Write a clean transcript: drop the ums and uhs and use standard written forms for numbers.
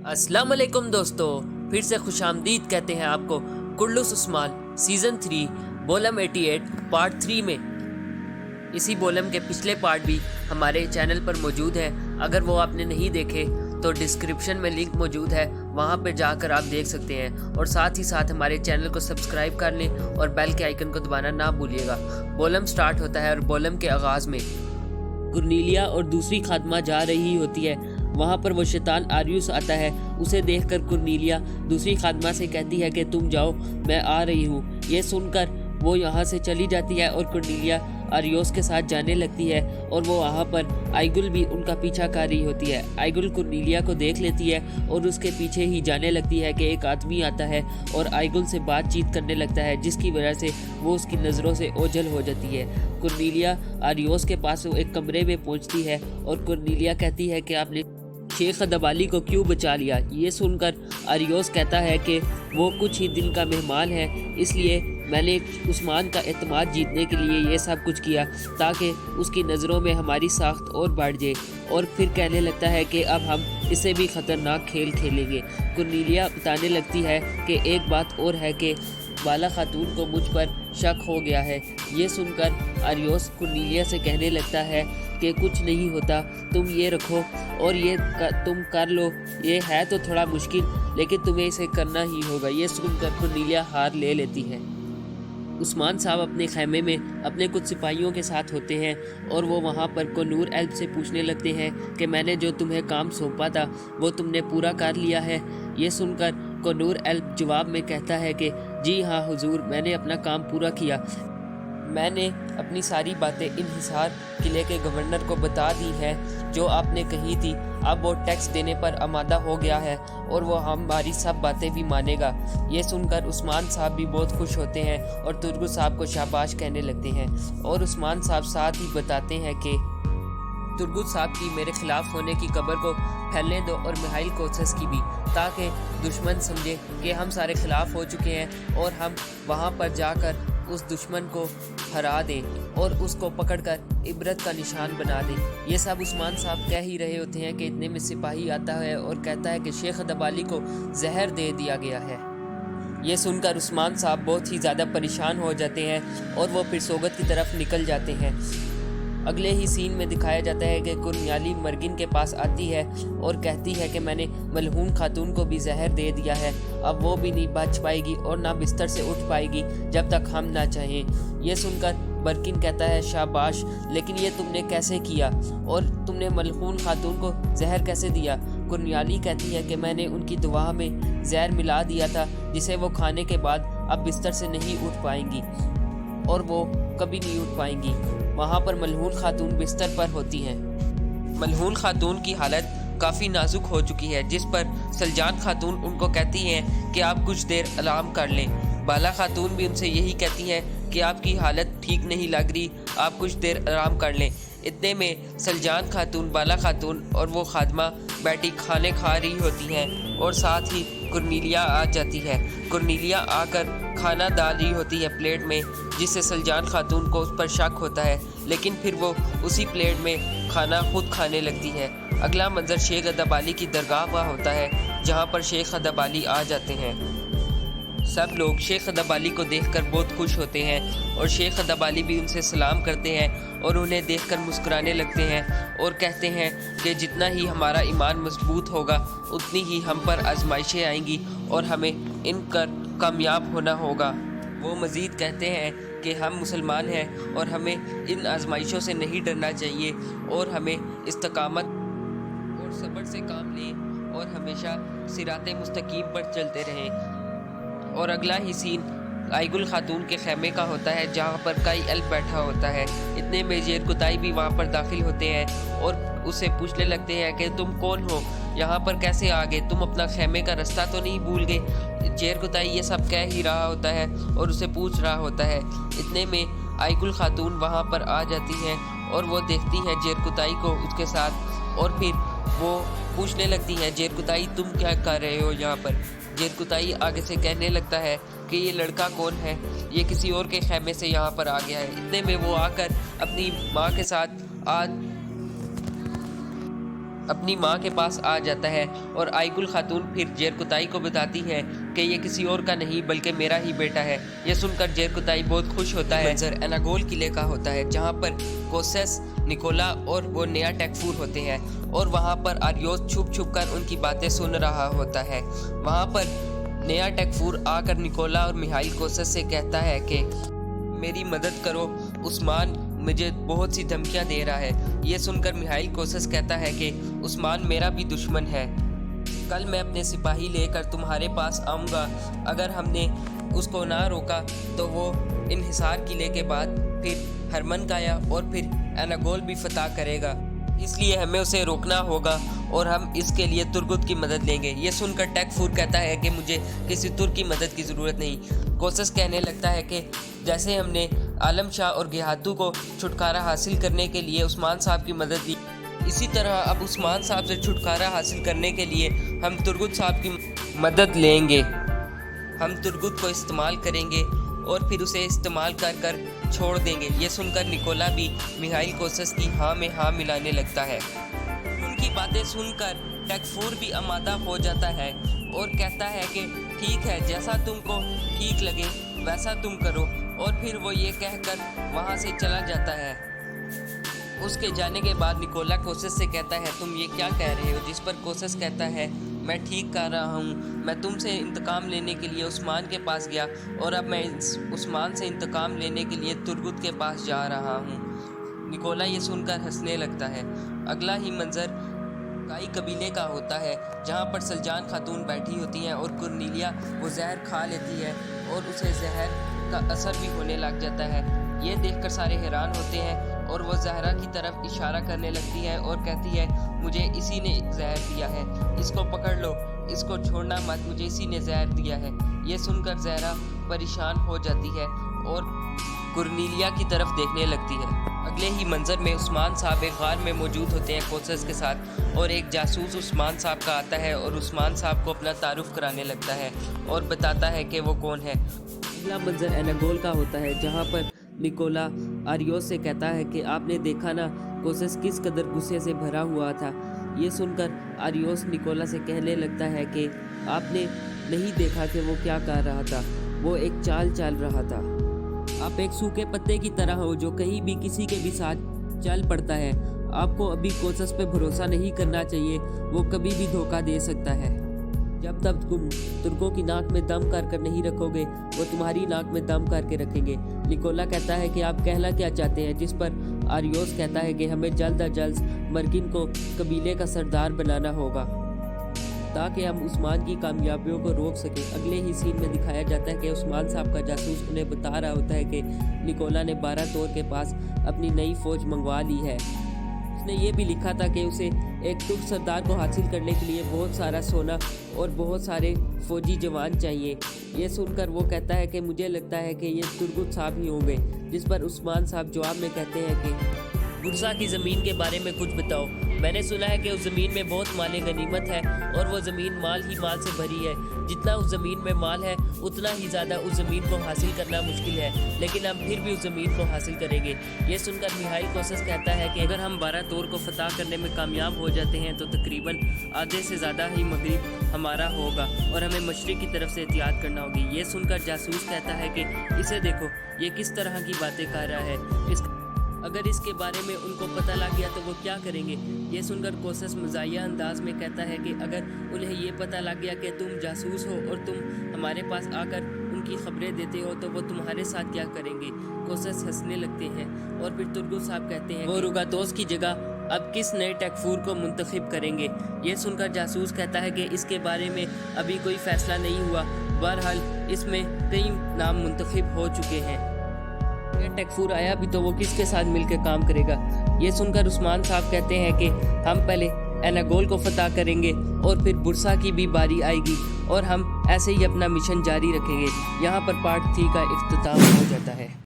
अस्सलाम वालेकुम दोस्तों, फिर से खुशामदीद कहते हैं आपको कुर्लुस उस्मान सीज़न 3 बोलम 88 पार्ट 3 में। इसी बोलम के पिछले पार्ट भी हमारे चैनल पर मौजूद हैं। अगर वो आपने नहीं देखे तो डिस्क्रिप्शन में लिंक मौजूद है, वहाँ पर जाकर आप देख सकते हैं। और साथ ही साथ हमारे चैनल को सब्सक्राइब कर लें और बेल के आइकन को दबाना ना भूलिएगा। बोलम स्टार्ट होता है और बोलम के आगाज़ में कुर्नीलिया और दूसरी खादमा जा रही होती है। वहाँ पर वो शैतान आरियुस आता है। उसे देखकर कुर्नीलिया दूसरी खादमा से कहती है कि तुम जाओ, मैं आ रही हूँ। ये सुनकर वो यहाँ से चली जाती है और कुर्नीलिया आरियोस के साथ जाने लगती है। और वो वहाँ पर आइगुल भी उनका पीछा कर रही होती है। आइगुल कुर्नीलिया को देख लेती है और उसके पीछे ही जाने लगती है कि एक आदमी आता है और आइगुल से बातचीत करने लगता है, जिसकी वजह से वो उसकी नज़रों से ओझल हो जाती है। कुर्नीलिया आरियोस के पास एक कमरे में पहुँचती है और कुर्नीलिया कहती है कि आपने शेख दबाली को क्यों बचा लिया। ये सुनकर आरियोस कहता है कि वो कुछ ही दिन का मेहमान है, इसलिए मैंने उस्मान का एतमाद जीतने के लिए ये सब कुछ किया ताकि उसकी नज़रों में हमारी साख्त और बढ़ जाए। और फिर कहने लगता है कि अब हम इससे भी ख़तरनाक खेल खेलेंगे। कुर्नीलिया बताने लगती है कि एक बात और है कि बाला खातून को मुझ पर शक हो गया है। ये सुनकर आरियोस कुर्नीलिया से कहने लगता है कि कुछ नहीं होता, तुम ये रखो और तुम कर लो। ये है तो थोड़ा मुश्किल, लेकिन तुम्हें इसे करना ही होगा। ये सुनकर कुर्नीलिया हार ले लेती है। उस्मान साहब अपने खैमे में अपने कुछ सिपाहियों के साथ होते हैं और वो वहाँ पर कोनूर एल्ब से पूछने लगते हैं कि मैंने जो तुम्हें काम सौंपा था वो तुमने पूरा कर लिया है। ये सुनकर कोनूर एल्ब जवाब में कहता है कि जी हाँ हुजूर, मैंने अपना काम पूरा किया। मैंने अपनी सारी बातें इन्हिसार किले के गवर्नर को बता दी है जो आपने कही थी। अब वो टैक्स देने पर आमादा हो गया है और वो हमारी सब बातें भी मानेगा। ये सुनकर उस्मान साहब भी बहुत खुश होते हैं और तुर्गुत साहब को शाबाश कहने लगते हैं। और उस्मान साहब साथ ही बताते हैं कि तुर्गुत साहब की मेरे खिलाफ होने की खबर को फैलने दो और मिहाइल कोसस की भी, ताकि दुश्मन समझे कि हम सारे खिलाफ हो चुके हैं और हम वहाँ पर जाकर उस दुश्मन को हरा दें और उसको पकड़कर इबरत का निशान बना दें। ये सब उस्मान साहब कह ही रहे होते हैं कि इतने में सिपाही आता है और कहता है कि शेख दबाली को जहर दे दिया गया है। ये सुनकर उस्मान साहब बहुत ही ज़्यादा परेशान हो जाते हैं और वो फिर सोगत की तरफ निकल जाते हैं। अगले ही सीन में दिखाया जाता है कि कुर्नियाली मर्गिन के पास आती है और कहती है कि मैंने मलहून खातून को भी जहर दे दिया है। अब वो भी नहीं बच पाएगी और ना बिस्तर से उठ पाएगी जब तक हम ना चाहें। ये सुनकर बर्किन कहता है शाबाश, लेकिन ये तुमने कैसे किया और तुमने मलहून खातून को जहर कैसे दिया। कुर्नियाली कहती है कि मैंने उनकी दुआ में जहर मिला दिया था, जिसे वो खाने के बाद अब बिस्तर से नहीं उठ पाएंगी और वो कभी नहीं उठ पाएंगी। वहाँ पर मलहून खातून बिस्तर पर होती हैं। मलहून खातून की हालत काफ़ी नाजुक हो चुकी है, जिस पर सलजान खातून उनको कहती हैं कि आप कुछ देर आराम कर लें। बाला खातून भी उनसे यही कहती हैं कि आपकी हालत ठीक नहीं लग रही, आप कुछ देर आराम कर लें। इतने में सलजान खातून, बाला खातून और वो खादमा बैठी खाने खा रही होती हैं और साथ ही कुर्नीलिया आ जाती है। कुर्नीलिया आकर खाना डाल रही होती है प्लेट में, जिससे सलजान खातून को उस पर शक होता है, लेकिन फिर वो उसी प्लेट में खाना खुद खाने लगती है। अगला मंजर शेख दबाली की दरगाह का होता है, जहाँ पर शेख दबाली आ जाते हैं। सब लोग शेख दबाली को देखकर बहुत खुश होते हैं और शेख दबाली भी उनसे सलाम करते हैं और उन्हें देखकर मुस्कुराने लगते हैं और कहते हैं कि जितना ही हमारा ईमान मजबूत होगा उतनी ही हम पर आजमाइशें आएंगी और हमें इन कर कामयाब होना होगा। वो मज़ीद कहते हैं कि हम मुसलमान हैं और हमें इन आजमाइशों से नहीं डरना चाहिए और हमें इस्तकामत और सब्र से काम लें और हमेशा सिराते मुस्तकीम पर चलते रहें। और अगला ही सीन आइगुल खातून के खैमे का होता है, जहाँ पर कई एल्ब बैठा होता है। इतने में जेर कुताई भी वहाँ पर दाखिल होते हैं और उससे पूछने लगते हैं कि तुम कौन हो, यहाँ पर कैसे आ गए, तुम अपना खैमे का रास्ता तो नहीं भूल गए। जेर कुताई ये सब कह ही रहा होता है और उसे पूछ रहा होता है। इतने में आइगुल खातून वहाँ पर आ जाती हैं और वो देखती हैं जेर कुताई को उसके साथ और फिर वो पूछने लगती हैं जेर कुताई तुम क्या कर रहे हो यहाँ पर। जेर कुताई आगे से कहने लगता है कि ये लड़का कौन है, ये किसी और के खैमे से यहाँ पर आ गया है। इतने में वो आकर अपनी माँ के साथ اپنی ماں کے پاس آ جاتا ہے اور آئیگل خاتون پھر جیرکتائی کو بتاتی ہے کہ یہ کسی اور کا نہیں بلکہ میرا ہی بیٹا ہے۔ یہ سن کر جیرکتائی بہت خوش ہوتا ہے۔ منظر ایناگول قلعے کا ہوتا ہے جہاں پر کوسس، نکولا اور وہ نیا ٹیکفور ہوتے ہیں اور وہاں پر آریوس چھپ چھپ کر ان کی باتیں سن رہا ہوتا ہے۔ وہاں پر نیا ٹیکفور آ کر نکولا اور میخائیل کوسس سے کہتا ہے کہ میری مدد کرو، عثمان مجھے بہت سی دھمکیاں دے رہا ہے۔ یہ سن کر میخائیل کوسس کہتا ہے کہ عثمان میرا بھی دشمن ہے، کل میں اپنے سپاہی لے کر تمہارے پاس آؤں گا، اگر ہم نے اس کو نہ روکا تو وہ انحصار قلعے کے بعد پھر ہرمنکایا اور پھر ایناگول بھی فتح کرے گا، اس لیے ہمیں اسے روکنا ہوگا اور ہم اس کے لیے ترگت کی مدد لیں گے۔ یہ سن کر ٹیکفور کہتا ہے کہ مجھے کسی ترک کی مدد کی ضرورت نہیں۔ کوسس کہنے لگتا ہے کہ جیسے ہم نے عالم شاہ اور گیہاتو کو چھٹکارا حاصل کرنے کے لیے عثمان صاحب کی مدد لی، اسی طرح اب عثمان صاحب سے چھٹکارا حاصل کرنے کے لیے ہم ترگت صاحب کی مدد لیں گے۔ ہم ترگت کو استعمال کریں گے اور پھر اسے استعمال کر چھوڑ دیں گے۔ یہ سن کر نکولا بھی میخائیل کوسس کی ہاں میں ہاں ملانے لگتا ہے۔ ان کی باتیں سن کر ٹیکفور بھی آمادہ ہو جاتا ہے اور کہتا ہے کہ ٹھیک ہے، جیسا تم کو ٹھیک لگے ویسا تم کرو، اور پھر وہ یہ کہہ کر وہاں سے چلا جاتا ہے۔ اس کے جانے کے بعد نکولا کوسس سے کہتا ہے تم یہ کیا کہہ رہے ہو، جس پر کوسس کہتا ہے میں ٹھیک کر رہا ہوں، میں تم سے انتقام لینے کے لیے عثمان کے پاس گیا اور اب میں عثمان سے انتقام لینے کے لیے ترگت کے پاس جا رہا ہوں۔ نکولا یہ سن کر ہنسنے لگتا ہے۔ اگلا ہی منظر کائی قبیلے کا ہوتا ہے جہاں پر سلجان خاتون بیٹھی ہوتی ہیں اور کرنیلیا وہ زہر کھا لیتی ہے اور اسے زہر کا اثر بھی ہونے لگ جاتا ہے۔ یہ دیکھ کر سارے حیران ہوتے ہیں اور وہ زہرا کی طرف اشارہ کرنے لگتی ہے اور کہتی ہے مجھے اسی نے زہر دیا ہے، اس کو پکڑ لو، اس کو چھوڑنا مت، مجھے اسی نے زہر دیا ہے۔ یہ سن کر زہرا پریشان ہو جاتی ہے اور کرنیلیا کی طرف دیکھنے لگتی ہے۔ اگلے ہی منظر میں عثمان صاحب ایک غار میں موجود ہوتے ہیں کوسس کے ساتھ، اور ایک جاسوس عثمان صاحب کا آتا ہے اور عثمان صاحب کو اپنا تعارف کرانے لگتا ہے اور بتاتا ہے کہ وہ کون ہے۔ اگلا منظر ایناگول کا ہوتا ہے جہاں پر نکولا آریوس سے کہتا ہے کہ آپ نے دیکھا نا کوسس کس قدر غصے سے بھرا ہوا تھا۔ یہ سن کر آریوس نکولا سے کہنے لگتا ہے کہ آپ نے نہیں دیکھا کہ وہ کیا کر رہا تھا، وہ ایک چال چل رہا تھا۔ آپ ایک سوکھے پتے کی طرح ہو جو کہیں بھی کسی کے بھی ساتھ چل پڑتا ہے۔ آپ کو ابھی کوسس پہ بھروسہ نہیں کرنا چاہیے، وہ کبھی بھی دھوکہ دے سکتا ہے۔ جب تک تم ترکوں کی ناک میں دم کر نہیں رکھو گے، وہ تمہاری ناک میں دم کر کے رکھیں گے۔ نکولا کہتا ہے کہ آپ کہنا کیا چاہتے ہیں، جس پر آریوس کہتا ہے کہ ہمیں جلد از جلد مرکن کو قبیلے کا سردار بنانا ہوگا تاکہ ہم عثمان کی کامیابیوں کو روک سکیں۔ اگلے ہی سین میں دکھایا جاتا ہے کہ عثمان صاحب کا جاسوس انہیں بتا رہا ہوتا ہے کہ نکولا نے 12 تور کے پاس اپنی نئی فوج منگوا لی ہے۔ اس نے یہ بھی لکھا تھا کہ اسے ایک ترک سردار کو حاصل کرنے کے لیے بہت سارا سونا اور بہت سارے فوجی جوان چاہیے۔ یہ سن کر وہ کہتا ہے کہ مجھے لگتا ہے کہ یہ ترگت صاحب ہی ہوں گے، جس پر عثمان صاحب جواب میں کہتے ہیں کہ برسا کی زمین کے بارے میں کچھ بتاؤ، میں نے سنا ہے کہ اس زمین میں بہت مال غنیمت ہے اور وہ زمین مال ہی مال سے بھری ہے، جتنا اس زمین میں مال ہے اتنا ہی زیادہ اس زمین کو حاصل کرنا مشکل ہے، لیکن ہم پھر بھی اس زمین کو حاصل کریں گے۔ یہ سن کر میخائیل کوسس کہتا ہے کہ اگر ہم 12 تور کو فتح کرنے میں کامیاب ہو جاتے ہیں تو تقریباً آدھے سے زیادہ ہی مغرب ہمارا ہوگا اور ہمیں مشرق کی طرف سے احتیاط کرنا ہوگی۔ یہ سن کر جاسوس کہتا ہے کہ اسے دیکھو، یہ کس طرح کی باتیں کر رہا ہے، اگر اس کے بارے میں ان کو پتہ لگ گیا تو وہ کیا کریں گے۔ یہ سن کر کوسس مزاحیہ انداز میں کہتا ہے کہ اگر انہیں یہ پتہ لگ گیا کہ تم جاسوس ہو اور تم ہمارے پاس آ کر ان کی خبریں دیتے ہو تو وہ تمہارے ساتھ کیا کریں گے۔ کوسس ہنسنے لگتے ہیں اور پھر ترگت صاحب کہتے ہیں وہ روگاتوس کی جگہ اب کس نئے ٹیکفور کو منتخب کریں گے۔ یہ سن کر جاسوس کہتا ہے کہ اس کے بارے میں ابھی کوئی فیصلہ نہیں ہوا، بہرحال اس میں کئی نام منتخب ہو چکے ہیں۔ ٹیکفور آیا بھی تو وہ کس کے ساتھ مل کے کام کرے گا۔ یہ سن کر عثمان صاحب کہتے ہیں کہ ہم پہلے ایناگول کو فتح کریں گے اور پھر برسا کی بھی باری آئے گی اور ہم ایسے ہی اپنا مشن جاری رکھیں گے۔ یہاں پر پارٹ 3 کا اختتام ہو جاتا ہے۔